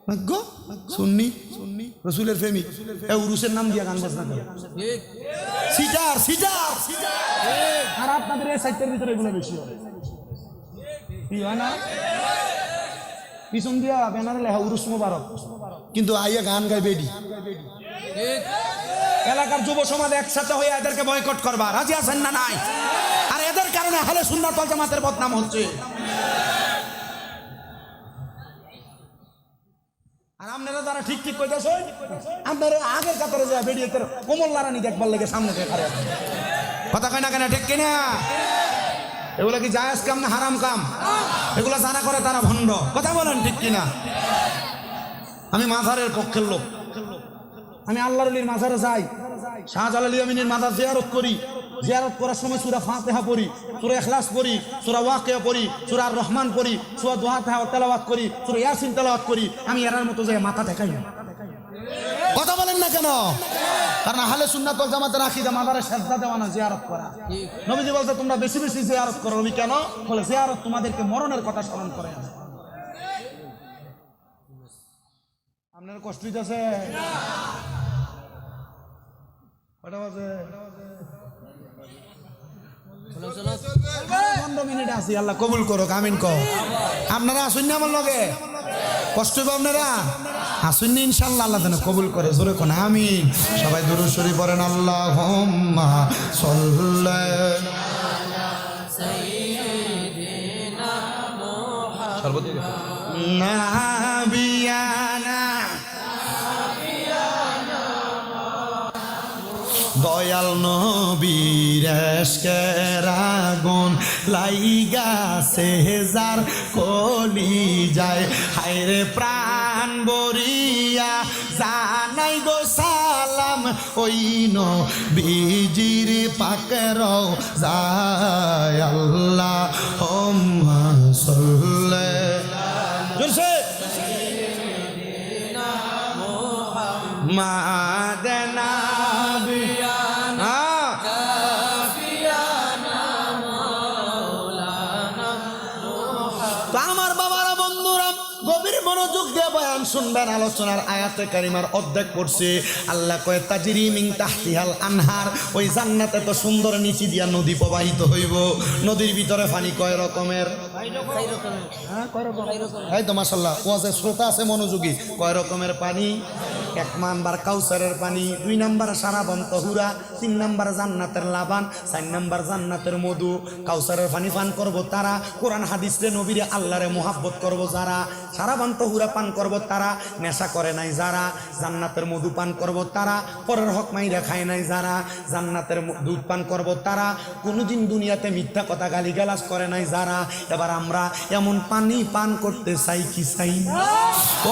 ভাগ্য সুন্নি রসুলের প্রেমিক উরুসের নাম দিয়ে গান বাজনা করে সিটার সিটার আর আপনাদের এই সাইটের ভিতরে এগুলো বেশি হয় কি হয় না পিছন দিয়া ব্যানারে লেখা উরুস মোবারক কিন্তু আইয়া গান গাই বেডি এলাকার যুব সমাজ একসাথে হয়ে এদেরকে বয়কট করবা রাজি আছেন না নাই আর এদের কারণে আহলে সুন্নাত ওয়াল জামাতের বদনাম হচ্ছে আর আপনারা যারা ঠিক ঠিক কইতাছেন আপনারা আগের কাতারে যায় বেরিয়ে কোমল লারানি দেখবার লেগে সামনে দেখারে কথা কয় না কেন ঠিক কিনা এগুলা কি জায়েজ কাম না হারাম কাম এগুলা যারা করে তারা ভণ্ড কথা বলেন ঠিক কিনা আমি মাজারের পক্ষের লোক আমি আল্লাহর ওলির মাজারে যাই শাহজালাল ইয়ামিনের মাজার জিয়ারত করি জিয়ারত করার সময় সূরা ফাতিহা পড়ি সূরা ইখলাস পড়ি সূরা ওয়াকিয়া পড়ি সূরা আর রহমান পড়ি সূরা দুহা তেলাওয়াত করি সূরা ইয়াসিন তেলাওয়াত করি আমি এরার মতো যায় মাথা দেখাই না কথা বলেন না কেন কারণ আহলে সুন্নাত ওয়াল জামাতের আকীদা মাজারে সিজদা দেওয়া না জিয়ারত করা নবীজি বলছে তোমরা বেশি বেশি জিয়ারত করো নবী কেন বলে জিয়ারত তোমাদেরকে মরণের কথা স্মরণ করে আপনার কষ্ট হইতাছে কটা বাজে 15 মিনিট আছি আল্লাহ কবুল করুক আমিন কও আপনারা আসুন না আমার লগে কষ্ট হইব আপনারা আসুন না ইনশাআল্লাহ আল্লাহ যেন কবুল করে জোরে কোন আমিন সবাই দুরূদ শরীফ পড়েন আল্লাহুম্মা সাল্লি আলা সাইয়্যিদিনা মুহাম্মদ নাবিয়ানা দয়াল নবীর এশকের আগুন লাইগাছে যার কলি যায় হায়রে প্রাণ বরিয়া জানাই গো সালাম ওই নবীজির পাকের যায় আল্লাহুম্মা সাল্লি জোরসে মাদানা মনোযোগ দিয়ে বয়ান শুনবেন আলোচনার আয়াতে কারিমার অর্ধেক পড়ছে আল্লাহ কয় তাজরি মিন তাহতিহাল আনহার ওই জান্নাতে তো সুন্দর নিচি দিয়া নদী প্রবাহিত হইব নদীর ভিতরে পানি কয় রকমের এই তো মাশাআল্লাহ ওয়াজের শ্রোতা আছে মনোযোগী কয় রকমের পানি 1 নাম্বার কাউসারের পানি 2 নাম্বার সারাবন তহুরা 3 নাম্বার জান্নাতের লাবান 4 নাম্বার জান্নাতের মধু কাউসারের পানি পান করব তারা কোরআন হাদিসে নবীরে আল্লাহরে মুহাব্বত করব যারা সারাবন তহুরা পান করব তারা নেশা করে নাই যারা জান্নাতের মধু পান করব তারা পরের হক মাইরা খায় নাই যারা জান্নাতের দুধ পান করব তারা কোনোদিন দুনিয়াতে মিথ্যা কথা গালিগালাজ করে নাই যারা এবার আমরা এমন পানি পান করতে চাই কি চাই ও